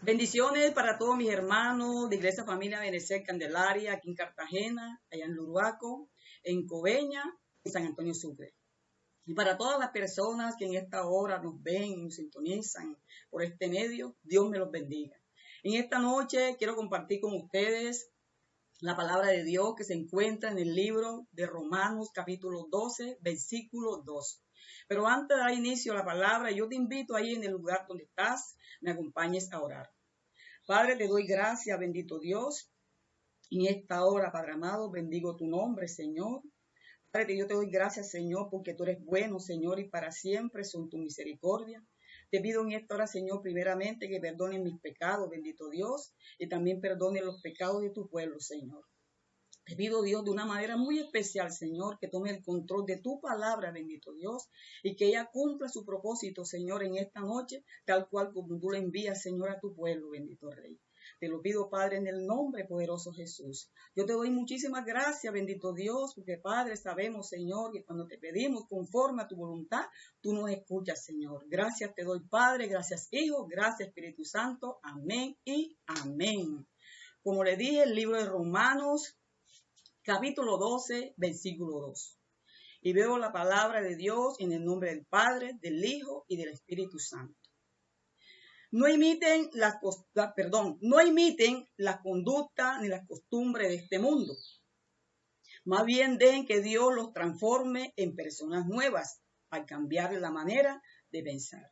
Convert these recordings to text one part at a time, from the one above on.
Bendiciones para todos mis hermanos de Iglesia Familia Benecer Candelaria, aquí en Cartagena, allá en Luruaco, en Coveña, en San Antonio Sucre. Y para todas las personas que en esta hora nos ven y nos sintonizan por este medio, Dios me los bendiga. En esta noche quiero compartir con ustedes la palabra de Dios que se encuentra en el libro de Romanos capítulo 12, versículo 2. Pero antes de dar inicio a la palabra, yo te invito ahí en el lugar donde estás, me acompañes a orar. Padre, te doy gracias, bendito Dios. En esta hora, Padre amado, bendigo tu nombre, Señor. Padre, yo te doy gracias, Señor, porque tú eres bueno, Señor, y para siempre son tu misericordia. Te pido en esta hora, Señor, primeramente que perdonen mis pecados, bendito Dios, y también perdonen los pecados de tu pueblo, Señor. Te pido, Dios, de una manera muy especial, Señor, que tome el control de tu palabra, bendito Dios, y que ella cumpla su propósito, Señor, en esta noche, tal cual como tú le envías, Señor, a tu pueblo, bendito Rey. Te lo pido, Padre, en el nombre poderoso Jesús. Yo te doy muchísimas gracias, bendito Dios, porque, Padre, sabemos, Señor, que cuando te pedimos conforme a tu voluntad, tú nos escuchas, Señor. Gracias te doy, Padre, gracias, Hijo, gracias, Espíritu Santo. Amén y amén. Como le dije, el libro de Romanos, capítulo 12, versículo 2. Y veo la palabra de Dios en el nombre del Padre, del Hijo y del Espíritu Santo. No imiten la conducta ni las costumbres de este mundo. Más bien dejen que Dios los transforme en personas nuevas al cambiar la manera de pensar.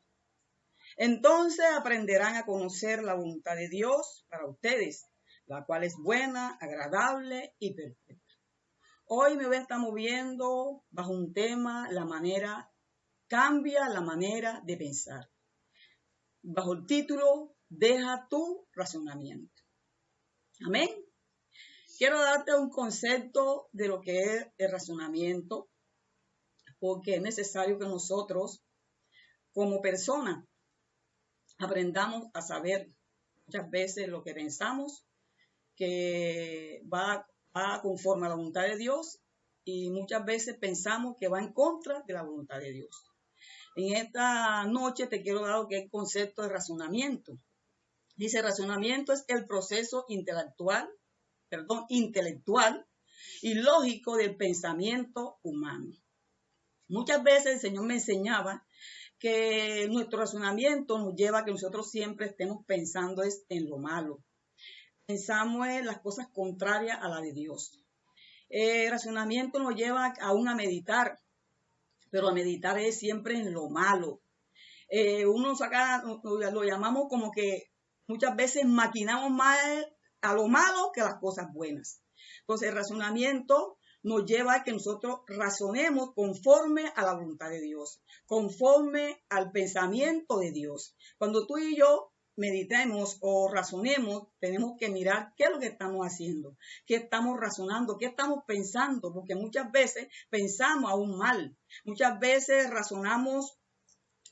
Entonces aprenderán a conocer la voluntad de Dios para ustedes, la cual es buena, agradable y perfecta. Hoy me voy a estar moviendo bajo un tema, cambia la manera de pensar. Bajo el título, deja tu razonamiento. Amén. Quiero darte un concepto de lo que es el razonamiento, porque es necesario que nosotros, como personas, aprendamos a saber muchas veces lo que pensamos, que va conforme a la voluntad de Dios, y muchas veces pensamos que va en contra de la voluntad de Dios. En esta noche te quiero dar lo que es el concepto de razonamiento. Dice, razonamiento es el proceso intelectual y lógico del pensamiento humano. Muchas veces el Señor me enseñaba que nuestro razonamiento nos lleva a que nosotros siempre estemos pensando en lo malo. Pensamos en las cosas contrarias a la de Dios. El razonamiento nos lleva aún a meditar, pero a meditar es siempre en lo malo. Lo llamamos como que muchas veces maquinamos más a lo malo que a las cosas buenas. Entonces el razonamiento nos lleva a que nosotros razonemos conforme a la voluntad de Dios, conforme al pensamiento de Dios. Cuando tú y yo meditemos o razonemos, tenemos que mirar qué es lo que estamos haciendo, qué estamos razonando, qué estamos pensando, porque muchas veces pensamos aún mal, muchas veces razonamos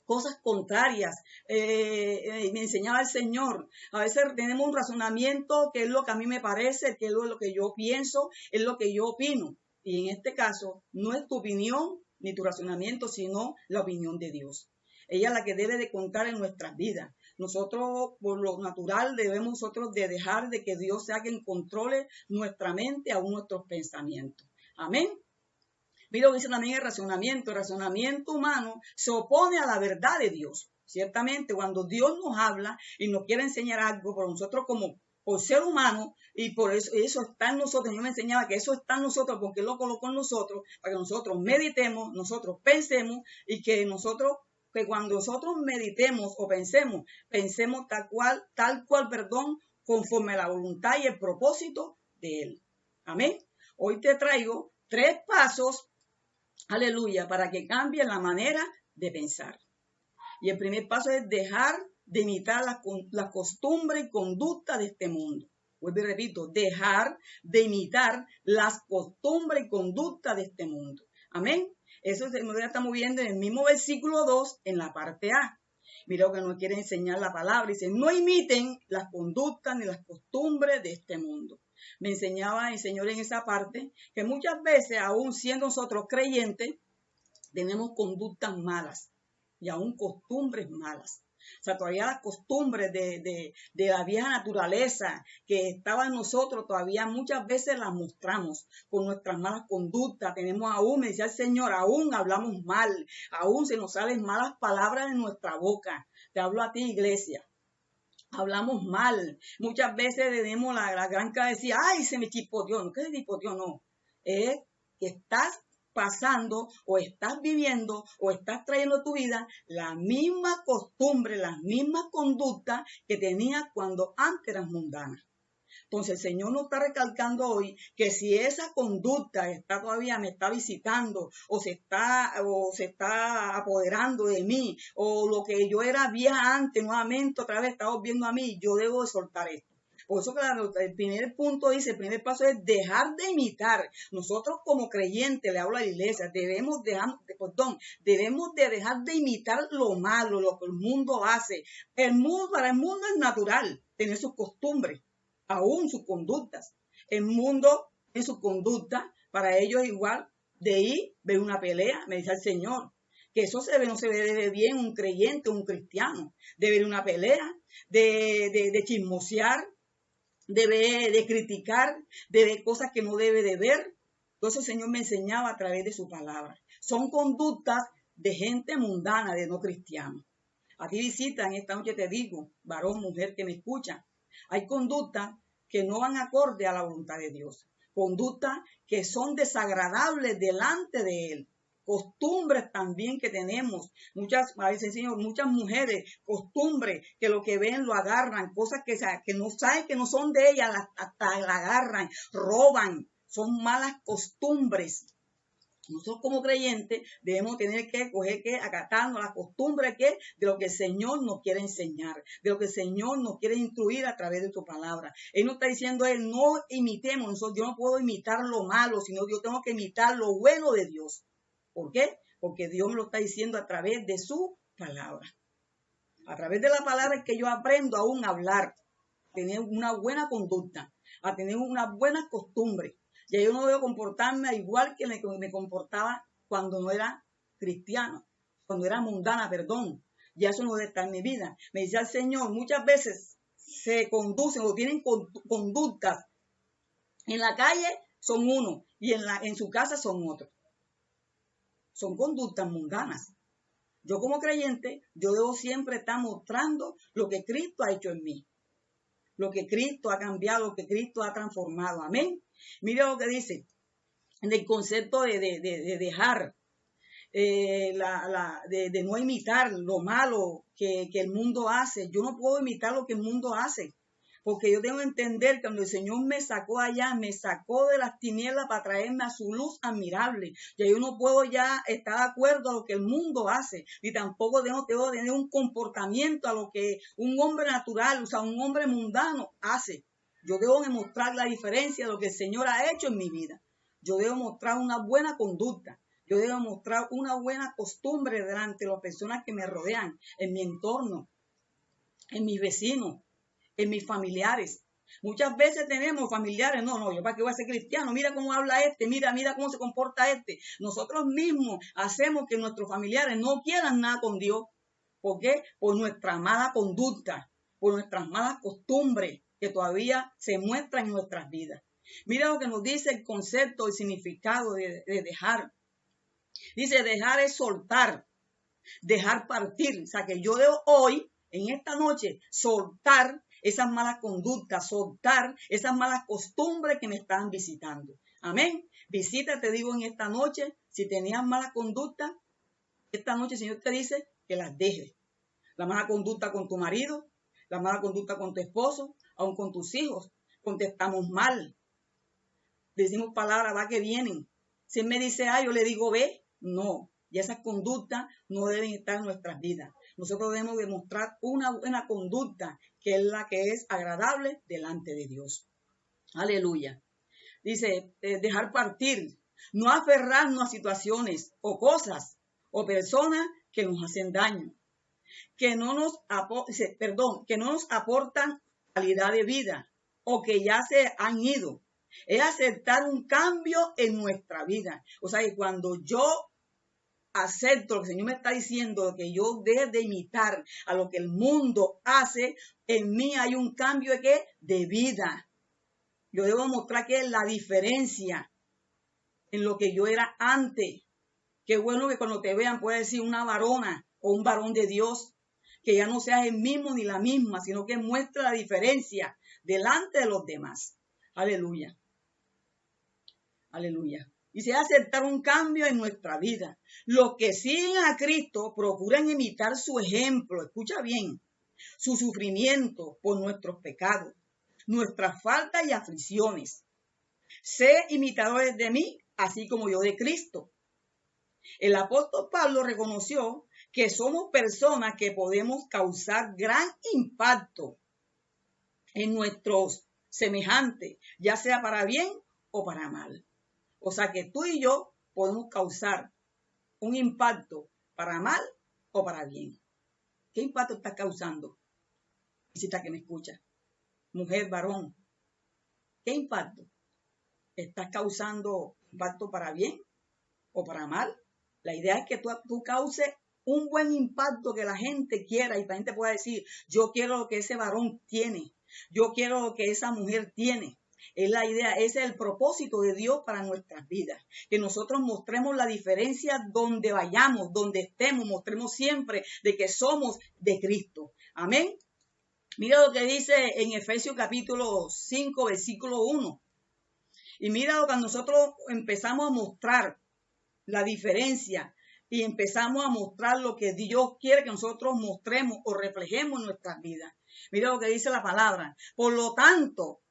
cosas contrarias. Me enseñaba el Señor. A veces tenemos un razonamiento que es lo que a mí me parece, que es lo que yo pienso, es lo que yo opino. Y en este caso, no es tu opinión ni tu razonamiento, sino la opinión de Dios. Ella es la que debe de contar en nuestras vidas. Nosotros, por lo natural, debemos nosotros de dejar de que Dios sea quien controle nuestra mente, aún nuestros pensamientos. Amén. Mira lo que dice también el razonamiento humano se opone a la verdad de Dios. Ciertamente, cuando Dios nos habla y nos quiere enseñar algo, por nosotros como por ser humano, y por eso está en nosotros, yo me enseñaba que eso está en nosotros, porque Él lo colocó en nosotros, para que nosotros meditemos, nosotros pensemos, y que cuando nosotros meditemos o pensemos tal cual, conforme a la voluntad y el propósito de Él. Amén. Hoy te traigo 3 pasos, aleluya, para que cambie la manera de pensar. Y el primer paso es dejar de imitar la costumbre y conducta de este mundo. Vuelvo y repito, dejar de imitar las costumbres y conducta de este mundo. Amén. Eso estamos viendo en el mismo versículo 2, en la parte A. Mira lo que nos quiere enseñar la palabra. Dice, no imiten las conductas ni las costumbres de este mundo. Me enseñaba el Señor en esa parte que muchas veces, aún siendo nosotros creyentes, tenemos conductas malas y aún costumbres malas. O sea, todavía las costumbres de la vieja naturaleza que estaba en nosotros, todavía muchas veces las mostramos con nuestras malas conductas. Tenemos aún, me decía el Señor, aún hablamos mal, aún se nos salen malas palabras de nuestra boca. Te hablo a ti, iglesia. Hablamos mal. Muchas veces tenemos la gran cara de decir, ay, se me chispoteó. No, ¿qué se chispoteó? No. Es que estás pasando o estás viviendo o estás trayendo a tu vida la misma costumbre, las mismas conductas que tenías cuando antes eras mundana. Entonces el Señor nos está recalcando hoy que si esa conducta está todavía me está visitando o se está apoderando de mí o lo que yo era vieja antes nuevamente otra vez está volviendo a mí, yo debo de soltar esto. Por eso, claro, el primer punto dice, el primer paso es dejar de imitar. Nosotros como creyentes, le hablo a la iglesia, debemos de dejar de imitar lo malo, lo que el mundo hace. Para el mundo es natural tener sus costumbres, aún sus conductas. El mundo en su conducta, para ellos es igual de ir, ver una pelea, me dice el Señor. Que eso no se ve bien un creyente, un cristiano, de ver una pelea, de chismosear, de criticar, de ver cosas que no debe de ver. Entonces el Señor me enseñaba a través de su palabra. Son conductas de gente mundana, de no cristianos. A ti visita en esta noche te digo, varón, mujer que me escucha, hay conductas que no van acorde a la voluntad de Dios. Conductas que son desagradables delante de Él. Costumbres también que tenemos, a veces muchas mujeres, costumbres que lo que ven lo agarran, cosas que no saben que no son de ellas, hasta la agarran, roban, son malas costumbres. Nosotros como creyentes debemos tener que acatarnos las costumbres de lo que el Señor nos quiere enseñar, de lo que el Señor nos quiere instruir a través de su palabra. Él nos está diciendo, no imitemos, yo no puedo imitar lo malo, sino yo tengo que imitar lo bueno de Dios. ¿Por qué? Porque Dios me lo está diciendo a través de su palabra. A través de la palabra es que yo aprendo aún a hablar, a tener una buena conducta, a tener una buena costumbre. Ya yo no debo comportarme igual que me comportaba cuando no era cristiano, cuando era mundana, perdón. Ya eso no debe estar en mi vida. Me dice el Señor, muchas veces se conducen o tienen conductas. En la calle son uno y en su casa son otros. Son conductas mundanas. Yo como creyente, yo debo siempre estar mostrando lo que Cristo ha hecho en mí. Lo que Cristo ha cambiado, lo que Cristo ha transformado. Amén. Mira lo que dice en el concepto de dejar, de no imitar lo malo que el mundo hace. Yo no puedo imitar lo que el mundo hace. Porque yo tengo que entender que cuando el Señor me sacó allá, me sacó de las tinieblas para traerme a su luz admirable. Ya yo no puedo ya estar de acuerdo a lo que el mundo hace, ni tampoco tengo que tener un comportamiento a lo que un hombre natural, o sea, un hombre mundano hace. Yo debo demostrar la diferencia de lo que el Señor ha hecho en mi vida. Yo debo mostrar una buena conducta. Yo debo mostrar una buena costumbre delante de las personas que me rodean, en mi entorno, en mis vecinos, en mis familiares. Muchas veces tenemos familiares, no, yo para qué voy a ser cristiano, mira cómo habla este, mira cómo se comporta este. Nosotros mismos hacemos que nuestros familiares no quieran nada con Dios. ¿Por qué? Por nuestra mala conducta, por nuestras malas costumbres que todavía se muestran en nuestras vidas. Mira lo que nos dice el concepto, el significado de dejar. Dice, dejar es soltar, dejar partir. O sea, que yo debo hoy, en esta noche, soltar esas malas conductas, soltar esas malas costumbres que me están visitando. Amén. Visita, te digo, en esta noche, si tenías malas conductas, esta noche el Señor te dice que las dejes. La mala conducta con tu marido, la mala conducta con tu esposo, aun con tus hijos. Contestamos mal. Decimos palabras, va que vienen. Si él me dice A, yo le digo B. No. Y esas conductas no deben estar en nuestras vidas. Nosotros debemos demostrar una buena conducta, que es la que es agradable delante de Dios. Aleluya. Dice, dejar partir, no aferrarnos a situaciones o cosas o personas que nos hacen daño, que no nos aportan calidad de vida o que ya se han ido. Es aceptar un cambio en nuestra vida. O sea, que cuando yo acepto lo que el Señor me está diciendo, que yo deje de imitar a lo que el mundo hace, en mí hay un cambio de ¿qué? De vida. Yo debo mostrar que es la diferencia en lo que yo era antes. Qué bueno que cuando te vean puedes decir una varona o un varón de Dios, que ya no seas el mismo ni la misma, sino que muestra la diferencia delante de los demás. Aleluya. Aleluya. Y se aceptar un cambio en nuestra vida. Los que siguen a Cristo procuran imitar su ejemplo. Escucha bien. Su sufrimiento por nuestros pecados, nuestras faltas y aflicciones. Sé imitadores de mí, así como yo de Cristo. El apóstol Pablo reconoció que somos personas que podemos causar gran impacto en nuestros semejantes, ya sea para bien o para mal. O sea que tú y yo podemos causar un impacto para mal o para bien. ¿Qué impacto estás causando? Visita que me escucha. Mujer, varón. ¿Qué impacto? ¿Estás causando impacto para bien o para mal? La idea es que tú causes un buen impacto, que la gente quiera y la gente pueda decir, yo quiero lo que ese varón tiene. Yo quiero lo que esa mujer tiene. Es la idea, ese es el propósito de Dios para nuestras vidas. Que nosotros mostremos la diferencia donde vayamos, donde estemos, mostremos siempre de que somos de Cristo. Amén. Mira lo que dice en Efesios capítulo 5, versículo 1. Y mira lo que nosotros empezamos a mostrar la diferencia y empezamos a mostrar lo que Dios quiere que nosotros mostremos o reflejemos en nuestras vidas. Mira lo que dice la palabra. Por lo tanto,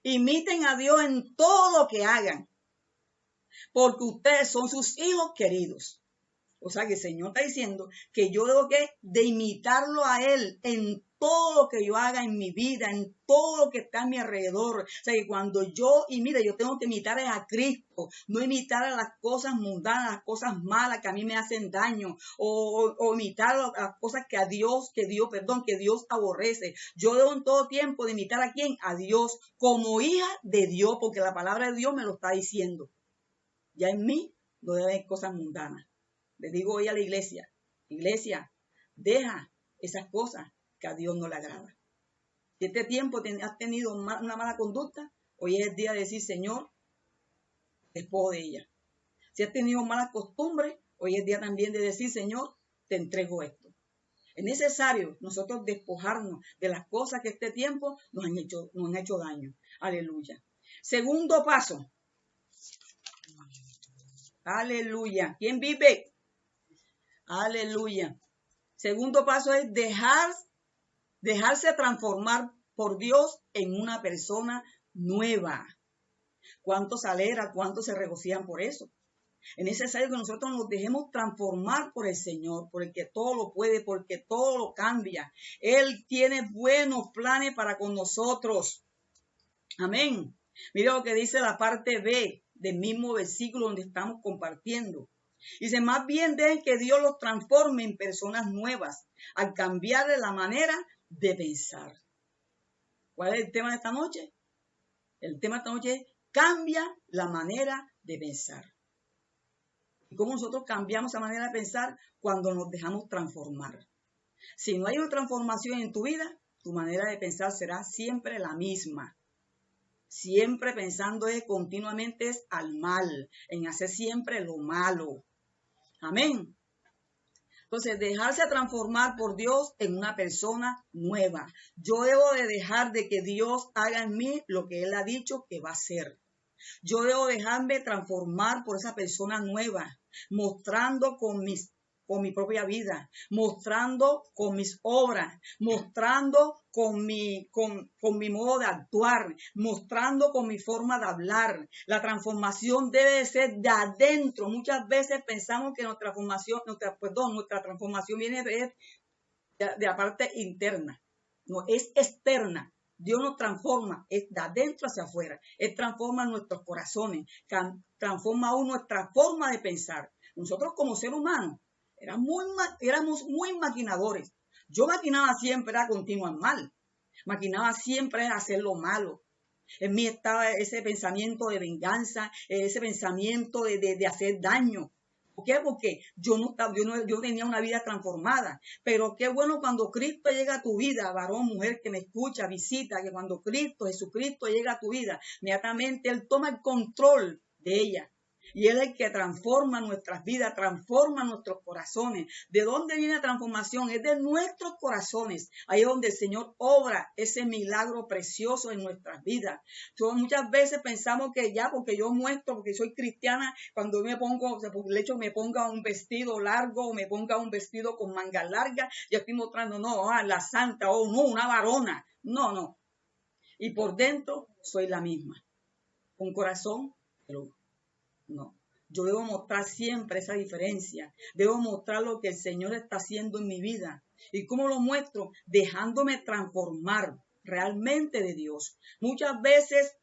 imiten a Dios en todo lo que hagan, porque ustedes son sus hijos queridos. O sea que el Señor está diciendo que yo debo de imitarlo a Él en todo lo que yo haga en mi vida, en todo lo que está a mi alrededor. O sea que cuando yo yo tengo que imitar a Cristo, no imitar a las cosas mundanas, las cosas malas que a mí me hacen daño, o imitar a las cosas que Dios aborrece. Yo debo en todo tiempo de imitar ¿a quién? A Dios, como hija de Dios, porque la palabra de Dios me lo está diciendo. Ya en mí no debe haber cosas mundanas. Le digo hoy a la iglesia, deja esas cosas que a Dios no le agrada. Si este tiempo has tenido una mala conducta, hoy es el día de decir, Señor, despojo de ella. Si has tenido malas costumbres, hoy es el día también de decir, Señor, te entrego esto. Es necesario nosotros despojarnos de las cosas que este tiempo nos han hecho daño. Aleluya. Segundo paso. Aleluya. ¿Quién vive? Aleluya. Segundo paso es dejarse transformar por Dios en una persona nueva. ¿Cuántos se alegran? ¿Cuántos se regocijan por eso? Es necesario que nosotros nos dejemos transformar por el Señor, por el que todo lo puede, porque todo lo cambia. Él tiene buenos planes para con nosotros. Amén. Mira lo que dice la parte B del mismo versículo donde estamos compartiendo. Dice, más bien dejen que Dios los transforme en personas nuevas al cambiarle la manera de pensar. ¿Cuál es el tema de esta noche? El tema de esta noche es cambia la manera de pensar. ¿Y cómo nosotros cambiamos esa manera de pensar? Cuando nos dejamos transformar. Si no hay una transformación en tu vida, tu manera de pensar será siempre la misma. Siempre pensando continuamente es al mal, en hacer siempre lo malo. Amén. Entonces, dejarse transformar por Dios en una persona nueva. Yo debo de dejar de que Dios haga en mí lo que Él ha dicho que va a hacer. Yo debo dejarme transformar por esa persona nueva, mostrando con mi propia vida, mostrando con mis obras, mostrando con mi modo de actuar, mostrando con mi forma de hablar. La transformación debe de ser de adentro. Muchas veces pensamos que nuestra transformación viene de la parte interna. No, es externa. Dios nos transforma, es de adentro hacia afuera. Él transforma nuestros corazones, transforma aún nuestra forma de pensar. Nosotros como seres humanos éramos muy maquinadores. Yo maquinaba siempre a continuar mal. Maquinaba siempre a hacer lo malo. En mí estaba ese pensamiento de venganza, ese pensamiento de hacer daño. ¿Por qué? Porque yo tenía una vida transformada. Pero qué bueno cuando Cristo llega a tu vida, varón, mujer que me escucha, visita, que cuando Jesucristo llega a tu vida, inmediatamente Él toma el control de ella. Y Él es el que transforma nuestras vidas, transforma nuestros corazones. ¿De dónde viene la transformación? Es de nuestros corazones. Ahí es donde el Señor obra ese milagro precioso en nuestras vidas. Entonces, muchas veces pensamos que ya, porque yo muestro, porque soy cristiana, cuando me pongo, o sea, por el hecho me ponga un vestido largo o me ponga un vestido con manga larga, yo estoy mostrando, no, la santa, o no, una varona. No, no. Y por dentro soy la misma. Un corazón, pero no, yo debo mostrar siempre esa diferencia. Debo mostrar lo que el Señor está haciendo en mi vida. ¿Y cómo lo muestro? Dejándome transformar realmente de Dios. Muchas veces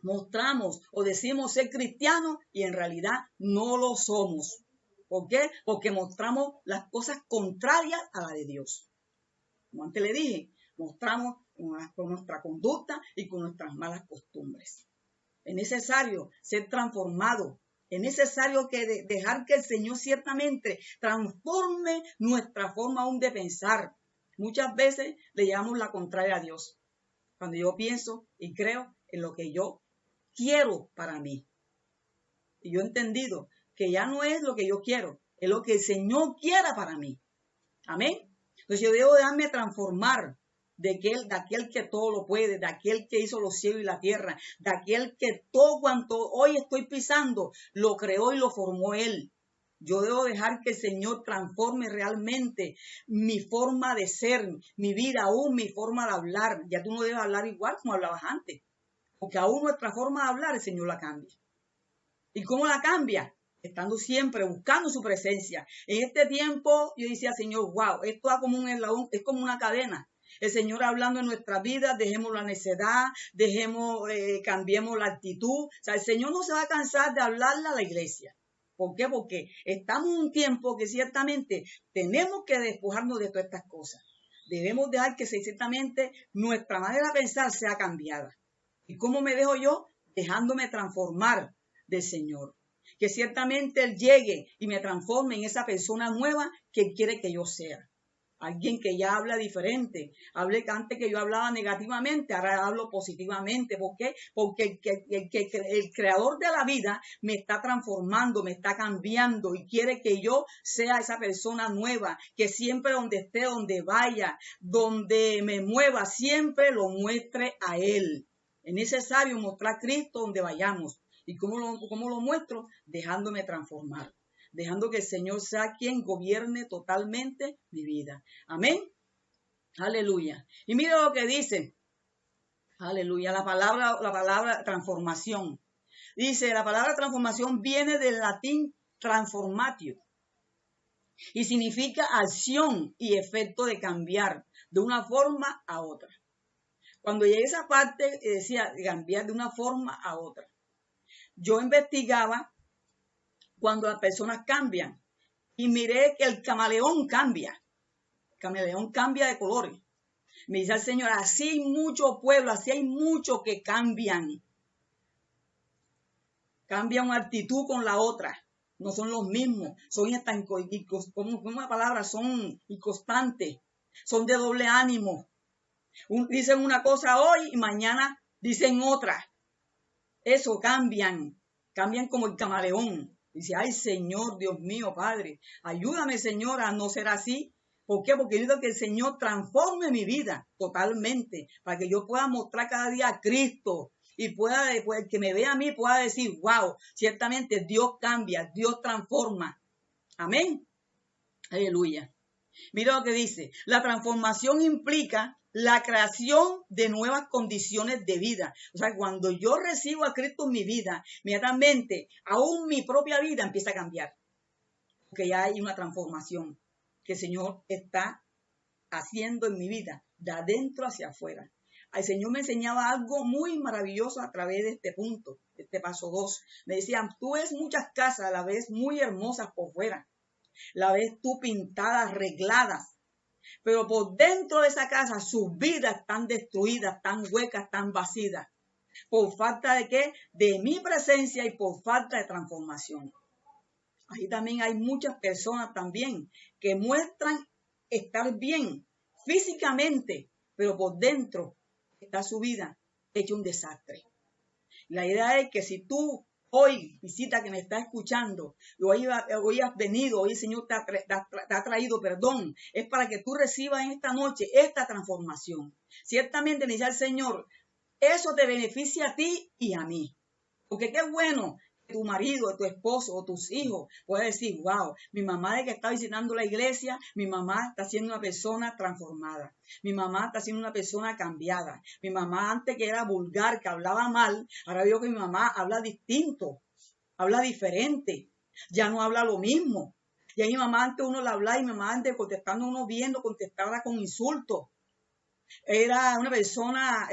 mostramos o decimos ser cristianos y en realidad no lo somos. ¿Por qué? Porque mostramos las cosas contrarias a la de Dios. Como antes le dije, mostramos con nuestra conducta y con nuestras malas costumbres. Es necesario ser transformado. Es necesario dejar que el Señor ciertamente transforme nuestra forma aún de pensar. Muchas veces le llamamos la contraria a Dios. Cuando yo pienso y creo en lo que yo quiero para mí. Y yo he entendido que ya no es lo que yo quiero, es lo que el Señor quiera para mí. Amén. Entonces yo debo dejarme transformar de aquel que todo lo puede, de aquel que hizo los cielos y la tierra, de aquel que todo cuanto hoy estoy pisando, lo creó y lo formó Él. Yo debo dejar que el Señor transforme realmente mi forma de ser, mi vida, aún mi forma de hablar. Ya tú no debes hablar igual como hablabas antes, porque aún nuestra forma de hablar el Señor la cambia. ¿Y cómo la cambia? Estando siempre buscando su presencia. En este tiempo yo decía, Señor, wow, esto es como un eslabón, es como una cadena. El Señor hablando en nuestras vidas, dejemos la necedad, cambiemos la actitud. O sea, el Señor no se va a cansar de hablarle a la iglesia. ¿Por qué? Porque estamos en un tiempo que ciertamente tenemos que despojarnos de todas estas cosas. Debemos dejar que ciertamente nuestra manera de pensar sea cambiada. ¿Y cómo me dejo yo? Dejándome transformar del Señor. Que ciertamente Él llegue y me transforme en esa persona nueva que Él quiere que yo sea. Alguien que ya habla diferente. Antes que yo hablaba negativamente, ahora hablo positivamente. ¿Por qué? Porque el creador de la vida me está transformando, me está cambiando y quiere que yo sea esa persona nueva, que siempre donde esté, donde vaya, donde me mueva, siempre lo muestre a Él. Es necesario mostrar a Cristo donde vayamos. ¿Y cómo lo muestro? Dejándome transformar. Dejando que el Señor sea quien gobierne totalmente mi vida. Amén. Aleluya. Y mira lo que dice. Aleluya. La palabra transformación. Dice, la palabra transformación viene del latín transformatio. Y significa acción y efecto de cambiar de una forma a otra. Cuando llegué a esa parte, decía cambiar de una forma a otra. Yo investigaba cuando las personas cambian y miré que el camaleón cambia. El camaleón cambia de colores. Me dice el Señor, así hay mucho pueblo, así hay muchos que cambian. Cambian una actitud con la otra. No son los mismos. Son como una palabra, son inconstantes. Son de doble ánimo. Dicen una cosa hoy y mañana dicen otra. Eso cambian como el camaleón. Dice, ay Señor, Dios mío, Padre, ayúdame Señor a no ser así. ¿Por qué? Porque yo quiero que el Señor transforme mi vida totalmente, para que yo pueda mostrar cada día a Cristo y pueda, después que me vea a mí, pueda decir, wow, ciertamente Dios cambia, Dios transforma. Amén. Aleluya. Mira lo que dice, la transformación implica la creación de nuevas condiciones de vida. O sea, cuando yo recibo a Cristo en mi vida, inmediatamente, aún mi propia vida empieza a cambiar. Porque ya hay una transformación que el Señor está haciendo en mi vida, de adentro hacia afuera. El Señor me enseñaba algo muy maravilloso a través de este punto, de este paso 2. Me decían, tú ves muchas casas, a la vez muy hermosas por fuera. La ves tú pintadas, arregladas. Pero por dentro de esa casa sus vidas están destruidas, están huecas, están vacías. ¿Por falta de qué? De mi presencia y por falta de transformación. ahí también hay muchas personas también que muestran estar bien físicamente, pero por dentro está su vida hecha un desastre. La idea es que si tú hoy, visita que me está escuchando, hoy has venido, hoy el Señor te ha traído perdón, es para que tú recibas en esta noche esta transformación. Ciertamente, me dice el Señor, eso te beneficia a ti y a mí. Porque qué bueno que tu marido, tu esposo o tus hijos puedan decir, wow, mi mamá de que está visitando la iglesia, mi mamá está siendo una persona transformada. Mi mamá está siendo una persona cambiada. Mi mamá antes que era vulgar, que hablaba mal, ahora veo que mi mamá habla distinto, habla diferente. Ya no habla lo mismo. Y a mi mamá antes uno le hablaba y mi mamá antes contestando uno viendo, contestaba con insultos. Era una persona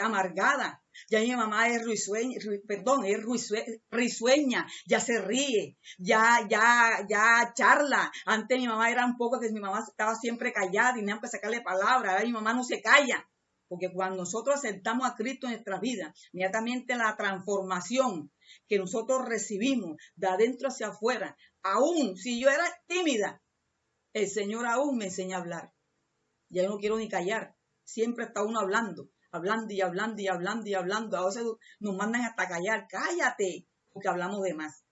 amargada. Ya mi mamá es risueña, ya se ríe, ya charla. Antes mi mamá era un poco que mi mamá estaba siempre callada y tenían que sacarle palabras. Ahora mi mamá no se calla. Porque cuando nosotros aceptamos a Cristo en nuestra vida, inmediatamente la transformación que nosotros recibimos de adentro hacia afuera, aún si yo era tímida, el Señor aún me enseña a hablar. Ya yo no quiero ni callar. Siempre está uno hablando y hablando y hablando y hablando. A veces nos mandan hasta callar. Cállate, porque hablamos de más.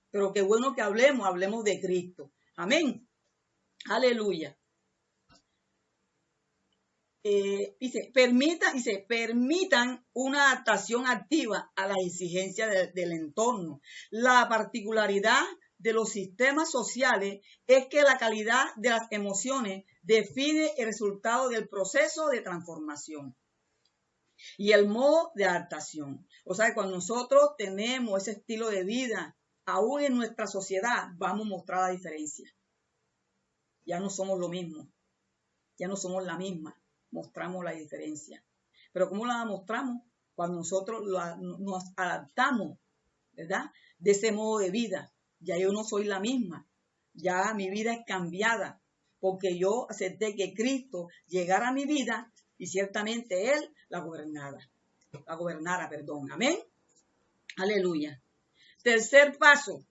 Pero qué bueno que hablemos de Cristo. Amén. Aleluya. Permitan una adaptación activa a las exigencias del entorno. La particularidad de los sistemas sociales es que la calidad de las emociones define el resultado del proceso de transformación y el modo de adaptación. O sea, cuando nosotros tenemos ese estilo de vida, aún en nuestra sociedad, vamos a mostrar la diferencia. Ya no somos lo mismo, ya no somos la misma, mostramos la diferencia. Pero ¿cómo la mostramos? Cuando nosotros nos adaptamos, ¿verdad? De ese modo de vida. Ya yo no soy la misma, ya mi vida es cambiada, porque yo acepté que Cristo llegara a mi vida y ciertamente Él la gobernara, Amén. Aleluya. Tercer paso,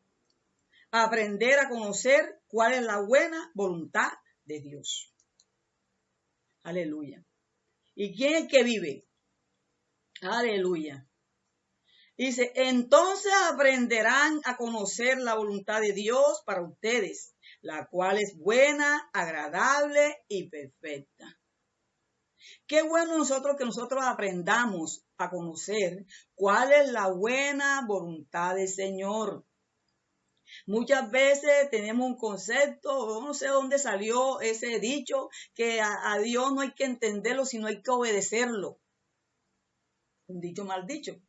aprender a conocer cuál es la buena voluntad de Dios. Aleluya. ¿Y quién es que vive? Aleluya. Dice, entonces aprenderán a conocer la voluntad de Dios para ustedes, la cual es buena, agradable y perfecta. Qué bueno que nosotros aprendamos a conocer cuál es la buena voluntad del Señor. Muchas veces tenemos un concepto, no sé dónde salió ese dicho, que a Dios no hay que entenderlo, sino hay que obedecerlo. Un dicho mal dicho.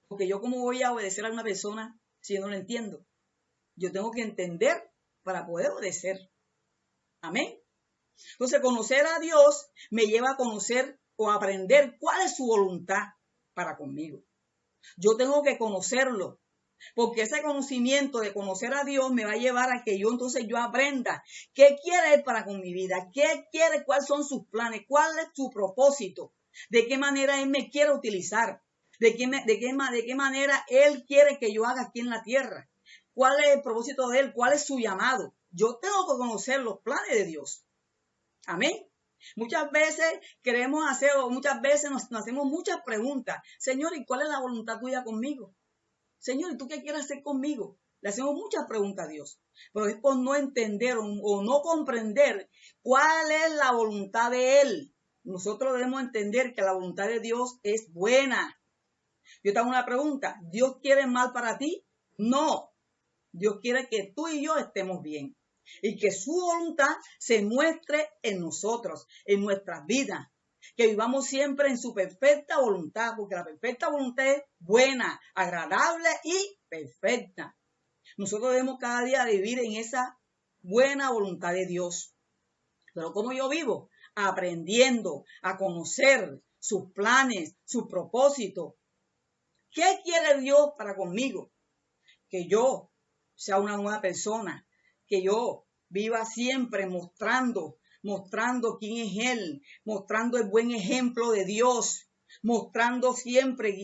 Porque yo cómo voy a obedecer a una persona si yo no lo entiendo. Yo tengo que entender para poder obedecer. Amén. Entonces, conocer a Dios me lleva a conocer o a aprender cuál es su voluntad para conmigo. Yo tengo que conocerlo, porque ese conocimiento de conocer a Dios me va a llevar a que yo aprenda qué quiere Él para con mi vida, qué quiere, cuáles son sus planes, cuál es su propósito, de qué manera Él me quiere utilizar. ¿De qué manera Él quiere que yo haga aquí en la tierra? ¿Cuál es el propósito de Él? ¿Cuál es su llamado? Yo tengo que conocer los planes de Dios. Amén. Muchas veces muchas veces nos hacemos muchas preguntas. Señor, ¿y cuál es la voluntad tuya conmigo? Señor, ¿y tú qué quieres hacer conmigo? Le hacemos muchas preguntas a Dios. Pero es por no entender o no comprender cuál es la voluntad de Él. Nosotros debemos entender que la voluntad de Dios es buena. Yo te hago una pregunta. ¿Dios quiere mal para ti? No. Dios quiere que tú y yo estemos bien. Y que su voluntad se muestre en nosotros, en nuestras vidas. Que vivamos siempre en su perfecta voluntad, porque la perfecta voluntad es buena, agradable y perfecta. Nosotros debemos cada día vivir en esa buena voluntad de Dios. Pero ¿cómo yo vivo? Aprendiendo a conocer sus planes, sus propósitos. ¿Qué quiere Dios para conmigo? Que yo sea una nueva persona, que yo viva siempre mostrando quién es Él, mostrando el buen ejemplo de Dios, mostrando siempre,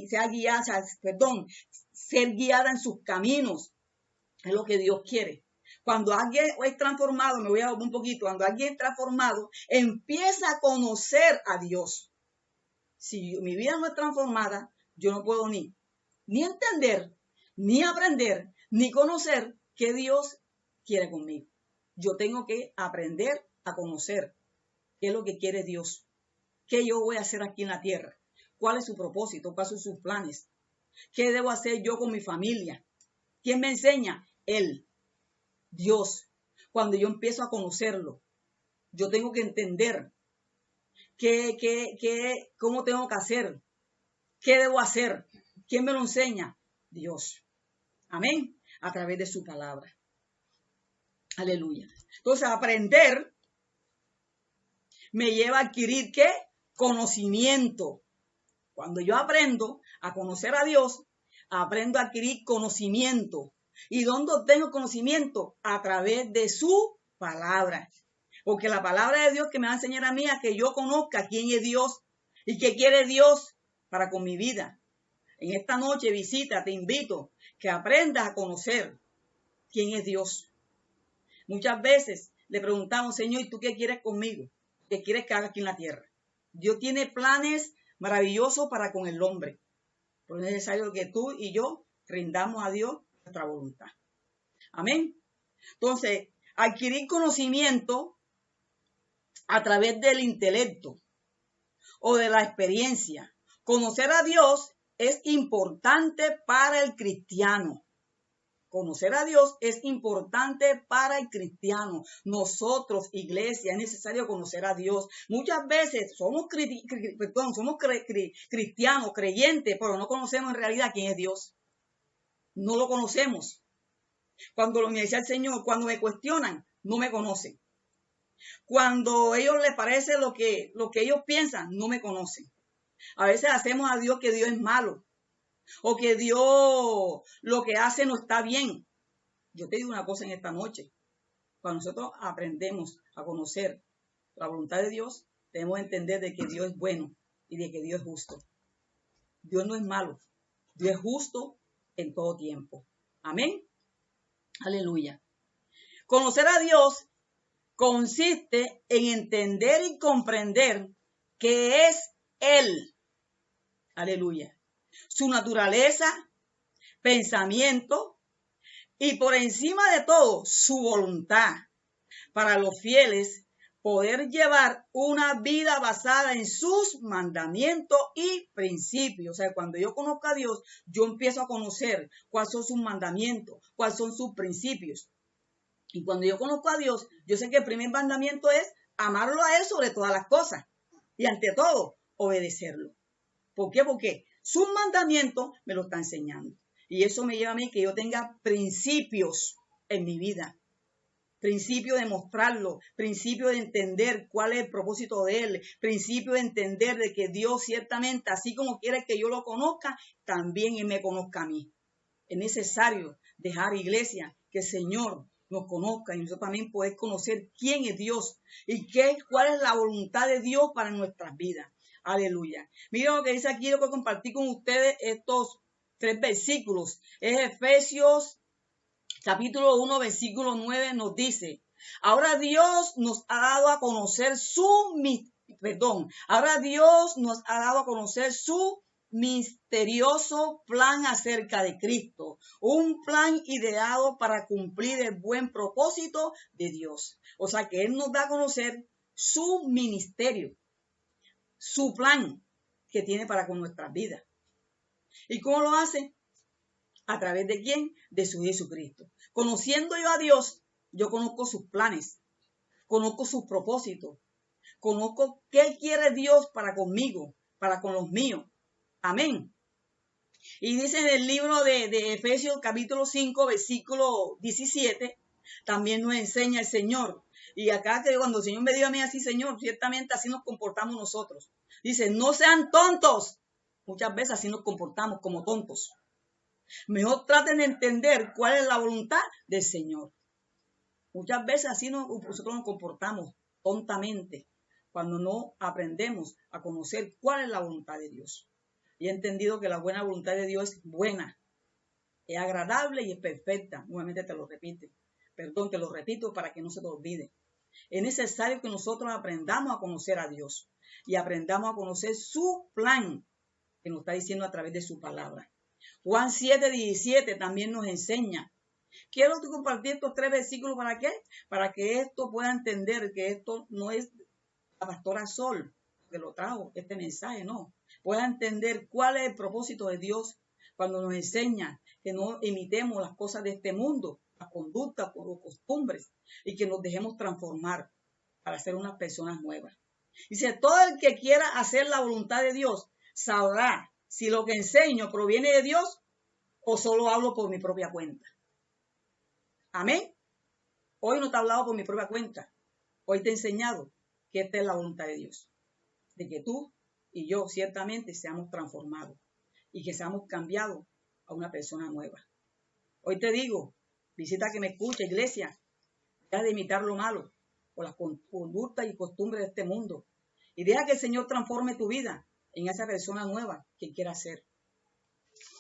ser guiada en sus caminos. Es lo que Dios quiere. Cuando alguien es transformado, me voy a un poquito, cuando alguien es transformado, empieza a conocer a Dios. Si mi vida no es transformada, yo no puedo ni entender, ni aprender, ni conocer qué Dios quiere conmigo. Yo tengo que aprender a conocer qué es lo que quiere Dios, qué yo voy a hacer aquí en la tierra, cuál es su propósito, cuáles son sus planes, qué debo hacer yo con mi familia. ¿Quién me enseña? Él, Dios. Cuando yo empiezo a conocerlo, yo tengo que entender cómo tengo que hacer, qué debo hacer. ¿Quién me lo enseña? Dios. Amén. A través de su palabra. Aleluya. Entonces, aprender me lleva a adquirir ¿qué? Conocimiento. Cuando yo aprendo a conocer a Dios, aprendo a adquirir conocimiento. ¿Y dónde obtengo conocimiento? A través de su palabra. Porque la palabra de Dios que me va a enseñar a mí a que yo conozca quién es Dios y qué quiere Dios para con mi vida. En esta noche visita, te invito que aprendas a conocer quién es Dios. Muchas veces le preguntamos, Señor, ¿y tú qué quieres conmigo? ¿Qué quieres que haga aquí en la tierra? Dios tiene planes maravillosos para con el hombre. Pero es necesario que tú y yo rindamos a Dios nuestra voluntad. Amén. Entonces, adquirir conocimiento a través del intelecto o de la experiencia. Conocer a Dios es importante para el cristiano. Conocer a Dios es importante para el cristiano. Nosotros, iglesia, es necesario conocer a Dios. Muchas veces somos cristianos, creyentes, pero no conocemos en realidad quién es Dios. No lo conocemos. Cuando me dice el Señor, cuando me cuestionan, no me conocen. Cuando a ellos les parece lo que ellos piensan, no me conocen. A veces hacemos a Dios que Dios es malo o que Dios lo que hace no está bien. Yo te digo una cosa en esta noche. Cuando nosotros aprendemos a conocer la voluntad de Dios, debemos entender de que Dios es bueno y de que Dios es justo. Dios no es malo. Dios es justo en todo tiempo. Amén. Aleluya. Conocer a Dios consiste en entender y comprender que es Él. Aleluya. Su naturaleza, pensamiento y por encima de todo su voluntad. Para los fieles, poder llevar una vida basada en sus mandamientos y principios. O sea, cuando yo conozco a Dios, yo empiezo a conocer cuáles son sus mandamientos, cuáles son sus principios. Y cuando yo conozco a Dios, yo sé que el primer mandamiento es amarlo a Él sobre todas las cosas. Y ante todo, obedecerlo. ¿Por qué? Porque sus mandamientos me lo está enseñando. Y eso me lleva a mí que yo tenga principios en mi vida. Principio de mostrarlo, principio de entender cuál es el propósito de Él, principio de entender de que Dios ciertamente, así como quiere que yo lo conozca, también Él me conozca a mí. Es necesario dejar, iglesia, que el Señor nos conozca y nosotros también poder conocer quién es Dios y cuál es la voluntad de Dios para nuestras vidas. Aleluya. Miren lo que dice aquí, lo que compartí con ustedes estos 3 versículos. Es Efesios capítulo 1, versículo 9 nos dice, ahora Dios nos ha dado a conocer su misterioso plan acerca de Cristo, un plan ideado para cumplir el buen propósito de Dios. O sea que Él nos da a conocer su ministerio, su plan que tiene para con nuestras vidas. ¿Y cómo lo hace? ¿A través de quién? De su Jesucristo. Conociendo yo a Dios, yo conozco sus planes, conozco sus propósitos, conozco qué quiere Dios para conmigo, para con los míos. Amén. Y dice en el libro de Efesios capítulo 5, versículo 17, también nos enseña el Señor. Y acá que cuando el Señor me dijo a mí así, Señor, ciertamente así nos comportamos nosotros. Dice, no sean tontos. Muchas veces así nos comportamos como tontos. Mejor traten de entender cuál es la voluntad del Señor. Muchas veces así nosotros nos comportamos tontamente cuando no aprendemos a conocer cuál es la voluntad de Dios. Y he entendido que la buena voluntad de Dios es buena, es agradable y es perfecta. Nuevamente te lo repito para que no se te olvide. Es necesario que nosotros aprendamos a conocer a Dios y aprendamos a conocer su plan que nos está diciendo a través de su palabra. Juan 7:17 también nos enseña. Quiero compartir estos 3 versículos, ¿para qué? Para que esto pueda entender que esto no es la pastora Sol que lo trajo, este mensaje, no. Pueda entender cuál es el propósito de Dios cuando nos enseña que no imitemos las cosas de este mundo, las conductas o costumbres, y que nos dejemos transformar para ser unas personas nuevas. Dice, todo el que quiera hacer la voluntad de Dios sabrá si lo que enseño proviene de Dios o solo hablo por mi propia cuenta. Amén. Hoy no te he hablado por mi propia cuenta. Hoy te he enseñado que esta es la voluntad de Dios. De que tú y yo ciertamente seamos transformados y que seamos cambiados a una persona nueva. Hoy te digo, visita que me escucha, iglesia, deja de imitar lo malo o las conductas y costumbres de este mundo y deja que el Señor transforme tu vida en esa persona nueva que quiera ser.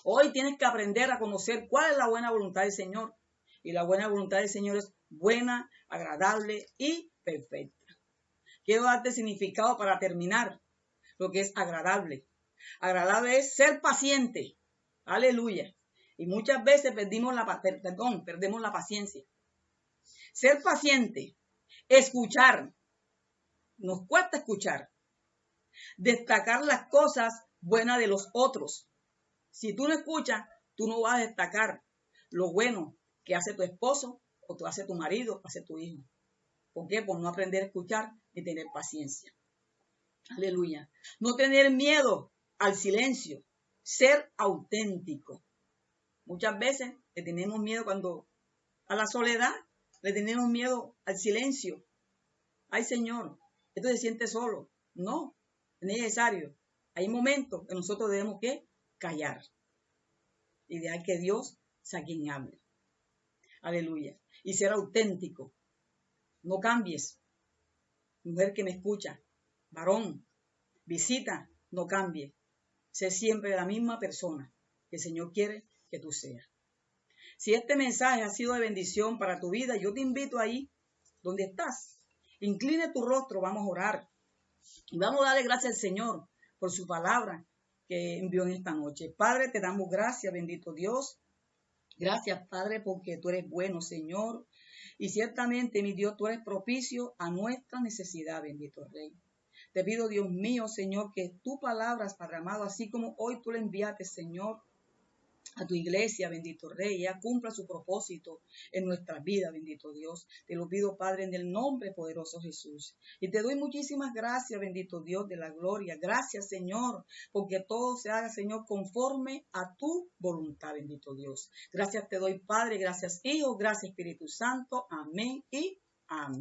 Hoy tienes que aprender a conocer cuál es la buena voluntad del Señor. Y la buena voluntad del Señor es buena, agradable y perfecta. Quiero darte significado para terminar lo que es agradable. Agradable es ser paciente. Aleluya. Y muchas veces perdemos la paciencia. Ser paciente, escuchar. Nos cuesta escuchar. Destacar las cosas buenas de los otros. Si tú no escuchas, tú no vas a destacar lo bueno que hace tu esposo o que hace tu marido, hace tu hijo. ¿Por qué? Por no aprender a escuchar y tener paciencia. Aleluya. No tener miedo al silencio. Ser auténtico. Muchas veces le tenemos miedo a la soledad, le tenemos miedo al silencio. Ay, Señor, esto se siente solo. No, es necesario. Hay momentos que nosotros debemos que callar y dejar que Dios sea quien hable. Aleluya. Y ser auténtico. No cambies. Mujer que me escucha, varón, visita, no cambie. Sé siempre la misma persona que el Señor quiere que tú seas. Si este mensaje ha sido de bendición para tu vida, yo te invito ahí donde estás. Incline tu rostro, vamos a orar. Y vamos a darle gracias al Señor por su palabra que envió en esta noche. Padre, te damos gracias, bendito Dios. Gracias, Padre, porque tú eres bueno, Señor. Y ciertamente, mi Dios, tú eres propicio a nuestra necesidad, bendito Rey. Te pido, Dios mío, Señor, que tu palabra, Padre amado, así como hoy tú le enviaste, Señor, a tu iglesia, bendito Rey, ella cumpla su propósito en nuestras vidas, bendito Dios. Te lo pido, Padre, en el nombre poderoso Jesús. Y te doy muchísimas gracias, bendito Dios de la gloria. Gracias, Señor, porque todo se haga, Señor, conforme a tu voluntad, bendito Dios. Gracias te doy, Padre, gracias, Hijo, gracias, Espíritu Santo. Amén y amén.